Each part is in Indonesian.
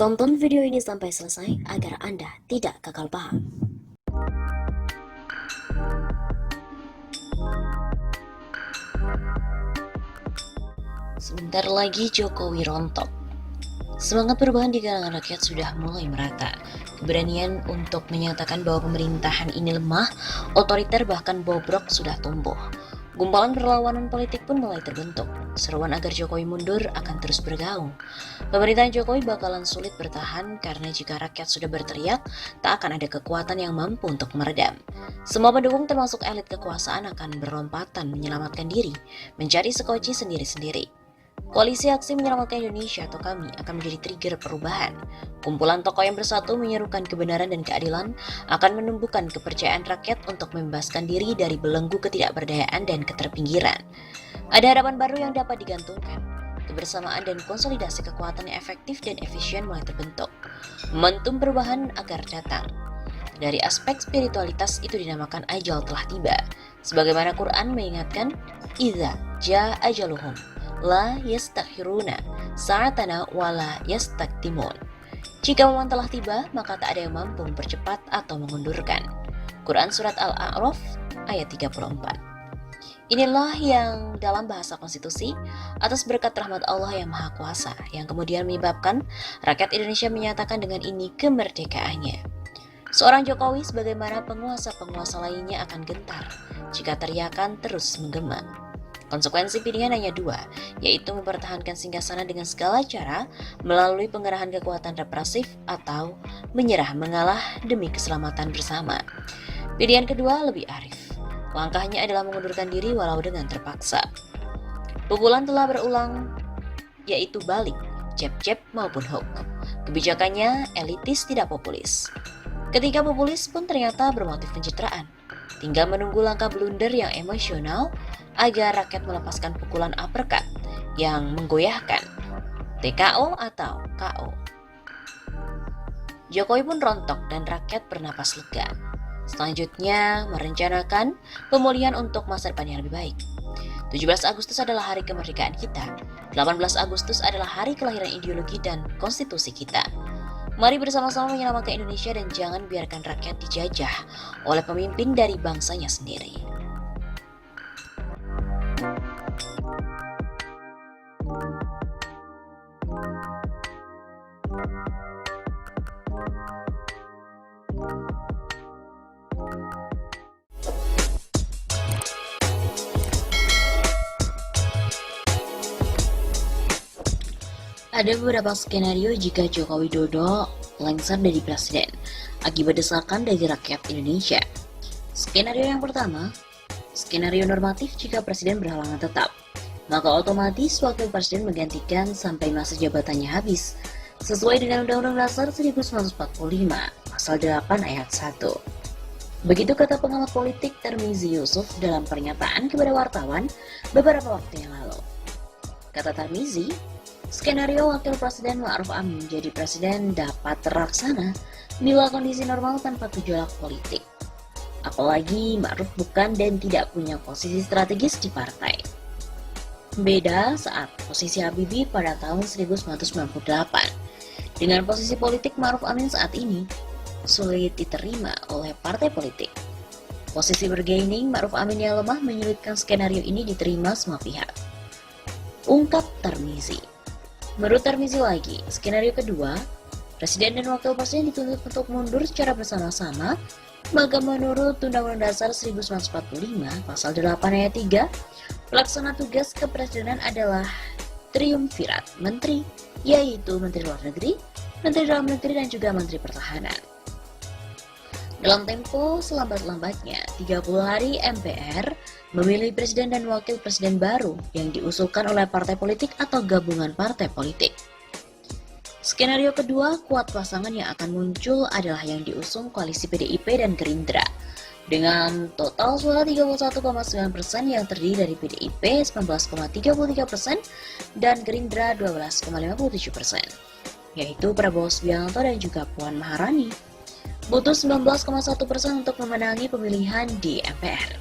Tonton video ini sampai selesai agar Anda tidak gagal paham. Sebentar lagi Jokowi rontok. Semangat perubahan di kalangan rakyat sudah mulai merata. Keberanian untuk menyatakan bahwa pemerintahan ini lemah, otoriter bahkan bobrok sudah tumbuh. Gumpalan perlawanan politik pun mulai terbentuk. Seruan agar Jokowi mundur akan terus bergaung. Pemerintahan Jokowi bakalan sulit bertahan karena jika rakyat sudah berteriak, tak akan ada kekuatan yang mampu untuk meredam. Semua pendukung termasuk elit kekuasaan akan berlompatan menyelamatkan diri, mencari sekoci sendiri-sendiri. Koalisi Aksi Menyelamatkan Indonesia atau KAMI akan menjadi trigger perubahan. Kumpulan tokoh yang bersatu menyerukan kebenaran dan keadilan akan menumbuhkan kepercayaan rakyat untuk membebaskan diri dari belenggu ketidakberdayaan dan keterpinggiran. Ada harapan baru yang dapat digantungkan. Kebersamaan dan konsolidasi kekuatan yang efektif dan efisien mulai terbentuk. Momentum perubahan agar datang. Dari aspek spiritualitas itu dinamakan ajal telah tiba. Sebagaimana Quran mengingatkan, "Idza jaa ajaluhum la yastakhiruna sa'atana wala yastaktimun." Jika momen telah tiba, maka tak ada yang mampu mempercepat atau mengundurkan. Quran Surat Al-A'raf ayat 34. Inilah yang dalam bahasa konstitusi atas berkat rahmat Allah yang Maha Kuasa yang kemudian menyebabkan rakyat Indonesia menyatakan dengan ini kemerdekaannya. Seorang Jokowi sebagaimana penguasa-penguasa lainnya akan gentar jika teriakan terus menggema. Konsekuensi pilihan hanya dua, yaitu mempertahankan singgasana dengan segala cara melalui pengerahan kekuatan represif atau menyerah mengalah demi keselamatan bersama. Pilihan kedua lebih arif. Langkahnya adalah mengundurkan diri walau dengan terpaksa. Pukulan telah berulang, yaitu balik, jab-jab maupun hook. Kebijakannya elitis tidak populis. Ketika populis pun ternyata bermotif pencitraan. Tinggal menunggu langkah blunder yang emosional agar rakyat melepaskan pukulan uppercut yang menggoyahkan, TKO atau KO. Jokowi pun rontok dan rakyat bernapas lega. Selanjutnya merencanakan pemulihan untuk masa depan yang lebih baik. 17 Agustus adalah hari kemerdekaan kita. 18 Agustus adalah hari kelahiran ideologi dan konstitusi kita. Mari bersama-sama menyelamatkan Indonesia dan jangan biarkan rakyat dijajah oleh pemimpin dari bangsanya sendiri. Ada beberapa skenario jika Joko Widodo lengser dari presiden akibat desakan dari rakyat Indonesia. Skenario yang pertama, skenario normatif jika presiden berhalangan tetap, maka otomatis wakil presiden menggantikan sampai masa jabatannya habis, sesuai dengan Undang-Undang Dasar 1945, Pasal 8 Ayat 1. Begitu kata pengamat politik Tarmizi Yusuf dalam pernyataan kepada wartawan beberapa waktu yang lalu. Kata Tarmizi, skenario wakil presiden Ma'ruf Amin menjadi presiden dapat terlaksana bila kondisi normal tanpa gejolak politik. Apalagi Ma'ruf bukan dan tidak punya posisi strategis di partai. Beda saat posisi Habibie pada tahun 1998. Dengan posisi politik Ma'ruf Amin saat ini, sulit diterima oleh partai politik. Posisi bergaining Ma'ruf Amin yang lemah menyulitkan skenario ini diterima semua pihak. Ungkap Tarmizi. Menurut Tarmizi lagi, skenario kedua, presiden dan wakil presiden dituntut untuk mundur secara bersama-sama, maka menurut Undang-Undang Dasar 1945, Pasal 8 Ayat 3, pelaksana tugas kepresidenan adalah triumvirat menteri, yaitu Menteri Luar Negeri, Menteri Dalam Negeri, dan juga Menteri Pertahanan. Dalam tempo selambat-lambatnya, 30 hari MPR memilih presiden dan wakil presiden baru yang diusulkan oleh partai politik atau gabungan partai politik. Skenario kedua, kuat pasangan yang akan muncul adalah yang diusung koalisi PDIP dan Gerindra. Dengan total suara 31,9% yang terdiri dari PDIP 19,33% dan Gerindra 12,57%, yaitu Prabowo Subianto dan juga Puan Maharani, butuh 19,1% untuk memenangi pemilihan di MPR.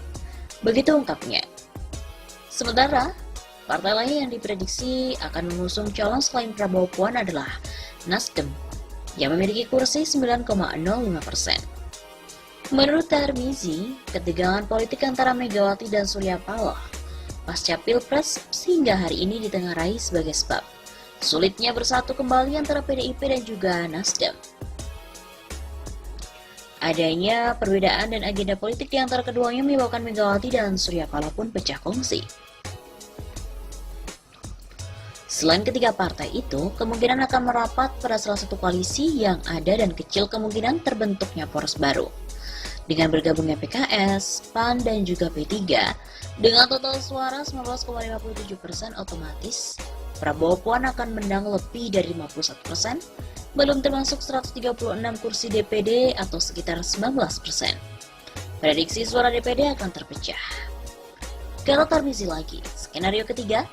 Begitu ungkapnya. Sementara, partai lain yang diprediksi akan mengusung calon selain Prabowo Puan adalah Nasdem, yang memiliki kursi 9,05%. Menurut Tarmizi, ketegangan politik antara Megawati dan Surya Paloh pasca Pilpres hingga hari ini ditengarai sebagai sebab sulitnya bersatu kembali antara PDIP dan juga Nasdem. Adanya perbedaan dan agenda politik di antara keduanya menyebabkan Megawati dan Surya Paloh pun pecah kongsi. Selain ketiga partai itu, kemungkinan akan merapat pada salah satu koalisi yang ada dan kecil kemungkinan terbentuknya poros baru. Dengan bergabungnya PKS, PAN, dan juga P3, dengan total suara 19,57% otomatis, Prabowo Puan akan menang lebih dari 51%, belum termasuk 136 kursi DPD atau sekitar 19%. Prediksi suara DPD akan terpecah. Kalau Tarmizi lagi, skenario ketiga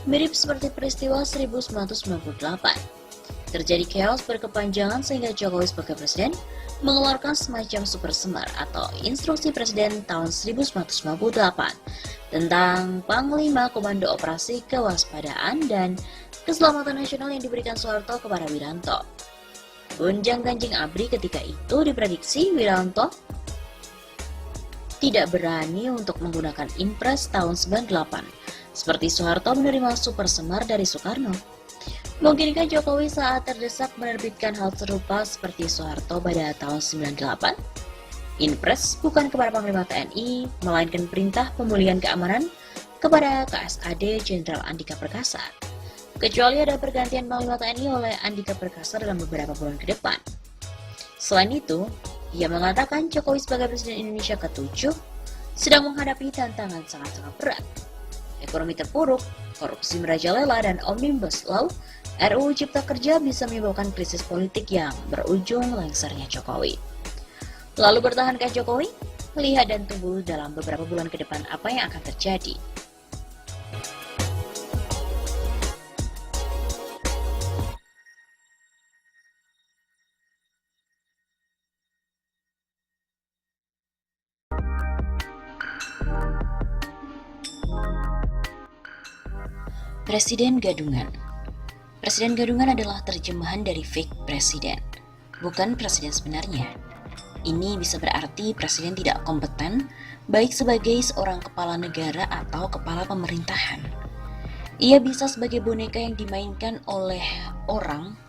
mirip seperti peristiwa 1998. Terjadi chaos berkepanjangan sehingga Jokowi sebagai presiden mengeluarkan semacam super semar atau instruksi presiden tahun 1998 tentang Panglima Komando Operasi Kewaspadaan dan Keselamatan Nasional yang diberikan Soeharto kepada Wiranto. Gonjang-ganjing ABRI ketika itu diprediksi Wiranto tidak berani untuk menggunakan Impres tahun 98, seperti Soeharto menerima super semar dari Soekarno. Mungkinkah Jokowi saat terdesak menerbitkan hal serupa seperti Soeharto pada tahun 98? Inpres bukan kepada Panglima TNI, melainkan perintah pemulihan keamanan kepada KSAD Jenderal Andika Perkasa. Kecuali ada pergantian Panglima TNI oleh Andika Perkasa dalam beberapa bulan ke depan. Selain itu, ia mengatakan Jokowi sebagai Presiden Indonesia ke-7 sedang menghadapi tantangan sangat-sangat berat. Ekonomi terpuruk, korupsi merajalela, dan Omnibus Law RUU Cipta Kerja bisa menyebabkan krisis politik yang berujung lengsernya Jokowi. Lalu bertahankah Jokowi? Lihat dan tunggu dalam beberapa bulan ke depan apa yang akan terjadi. Presiden Gadungan. Presiden Gadungan adalah terjemahan dari fake presiden, bukan presiden sebenarnya. Ini bisa berarti presiden tidak kompeten, baik sebagai seorang kepala negara atau kepala pemerintahan. Ia bisa sebagai boneka yang dimainkan oleh orang,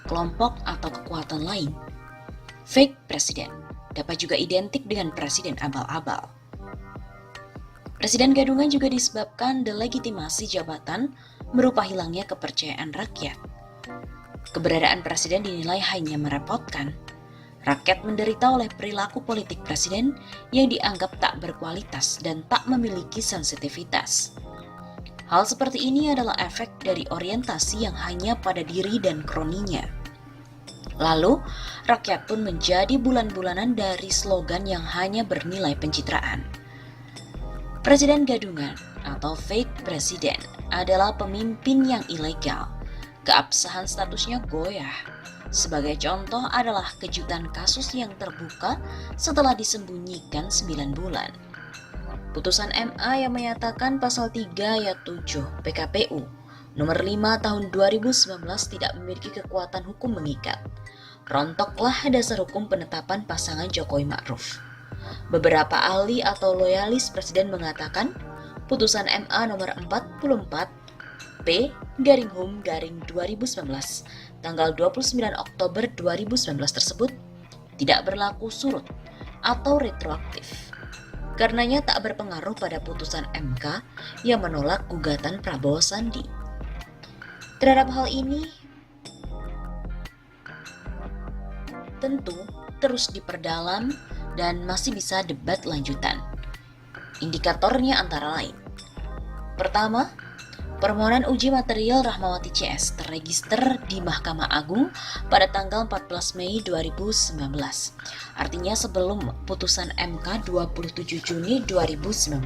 kelompok, atau kekuatan lain. Fake presiden dapat juga identik dengan presiden abal-abal. Presiden Gadungan juga disebabkan delegitimasi jabatan berupa hilangnya kepercayaan rakyat. Keberadaan presiden dinilai hanya merepotkan. Rakyat menderita oleh perilaku politik presiden yang dianggap tak berkualitas dan tak memiliki sensitivitas. Hal seperti ini adalah efek dari orientasi yang hanya pada diri dan kroninya. Lalu, rakyat pun menjadi bulan-bulanan dari slogan yang hanya bernilai pencitraan. Presiden Gadungan atau fake presiden adalah pemimpin yang ilegal. Keabsahan statusnya goyah. Sebagai contoh adalah kejutan kasus yang terbuka setelah disembunyikan 9 bulan. Putusan MA yang menyatakan pasal 3 ayat 7 PKPU nomor 5 tahun 2019 tidak memiliki kekuatan hukum mengikat. Rontoklah dasar hukum penetapan pasangan Jokowi Ma'ruf. Beberapa ahli atau loyalis presiden mengatakan putusan MA nomor 44 P/Hum/2019 tanggal 29 Oktober 2019 tersebut tidak berlaku surut atau retroaktif. Karenanya tak berpengaruh pada putusan MK yang menolak gugatan Prabowo Sandi. Terhadap hal ini, tentu terus diperdalam dan masih bisa debat lanjutan. Indikatornya antara lain. Pertama, Permohonan uji material Rahmawati CS terregister di Mahkamah Agung pada tanggal 14 Mei 2019. Artinya sebelum putusan MK 27 Juni 2019.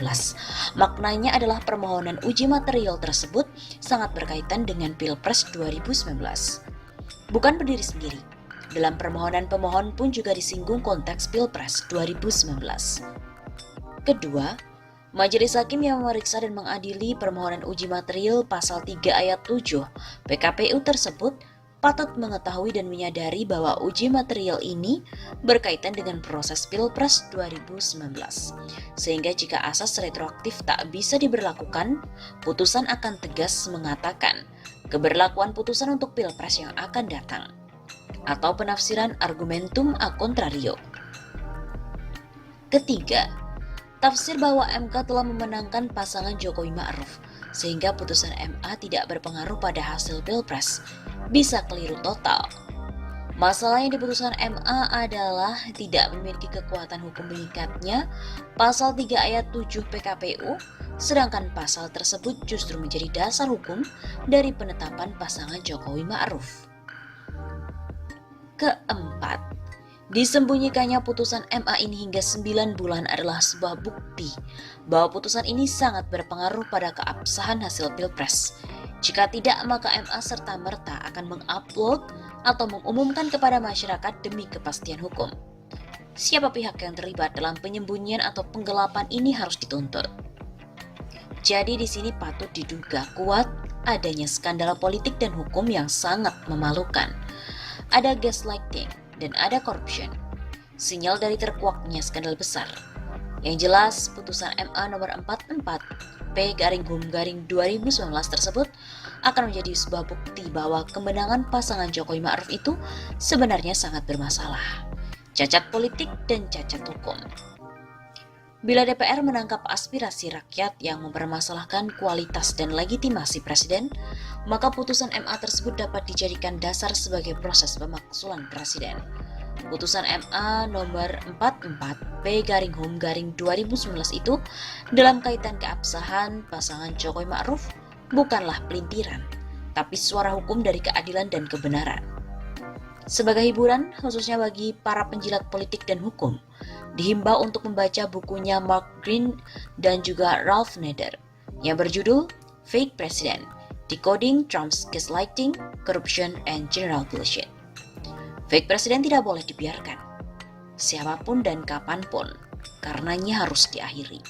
Maknanya adalah permohonan uji material tersebut sangat berkaitan dengan Pilpres 2019. Bukan berdiri sendiri. Dalam permohonan pemohon pun juga disinggung konteks Pilpres 2019. Kedua, Majelis Hakim yang memeriksa dan mengadili permohonan uji material pasal 3 ayat 7 PKPU tersebut patut mengetahui dan menyadari bahwa uji material ini berkaitan dengan proses Pilpres 2019. Sehingga jika asas retroaktif tak bisa diberlakukan, putusan akan tegas mengatakan keberlakuan putusan untuk Pilpres yang akan datang, atau penafsiran argumentum a contrario. Ketiga, tafsir bahwa MK telah memenangkan pasangan Jokowi Ma'ruf, sehingga putusan MA tidak berpengaruh pada hasil Pilpres, bisa keliru total. Masalah yang di putusan MA adalah tidak memiliki kekuatan hukum mengikatnya pasal 3 ayat 7 PKPU, sedangkan pasal tersebut justru menjadi dasar hukum dari penetapan pasangan Jokowi Ma'ruf. Keempat, disembunyikannya putusan MA ini hingga 9 bulan adalah sebuah bukti bahwa putusan ini sangat berpengaruh pada keabsahan hasil Pilpres. Jika tidak, maka MA serta-merta akan mengupload atau mengumumkan kepada masyarakat demi kepastian hukum. Siapa pihak yang terlibat dalam penyembunyian atau penggelapan ini harus dituntut. Jadi di sini patut diduga kuat adanya skandal politik dan hukum yang sangat memalukan. Ada gaslighting dan ada corruption, sinyal dari terkuaknya skandal besar. Yang jelas, putusan MA nomor 44 P/2019 tersebut akan menjadi sebuah bukti bahwa kemenangan pasangan Jokowi Ma'ruf itu sebenarnya sangat bermasalah, cacat politik dan cacat hukum. Bila DPR menangkap aspirasi rakyat yang mempermasalahkan kualitas dan legitimasi presiden, maka putusan MA tersebut dapat dijadikan dasar sebagai proses pemakzulan presiden. Putusan MA nomor 44 P/2019 itu dalam kaitan keabsahan pasangan Jokowi Ma'ruf bukanlah pelintiran, tapi suara hukum dari keadilan dan kebenaran. Sebagai hiburan, khususnya bagi para penjilat politik dan hukum, dihimbau untuk membaca bukunya Mark Green dan juga Ralph Nader yang berjudul Fake President: Decoding Trump's Gaslighting, Corruption, and General Bullshit. Fake President tidak boleh dibiarkan, siapapun dan kapanpun, karenanya harus diakhiri.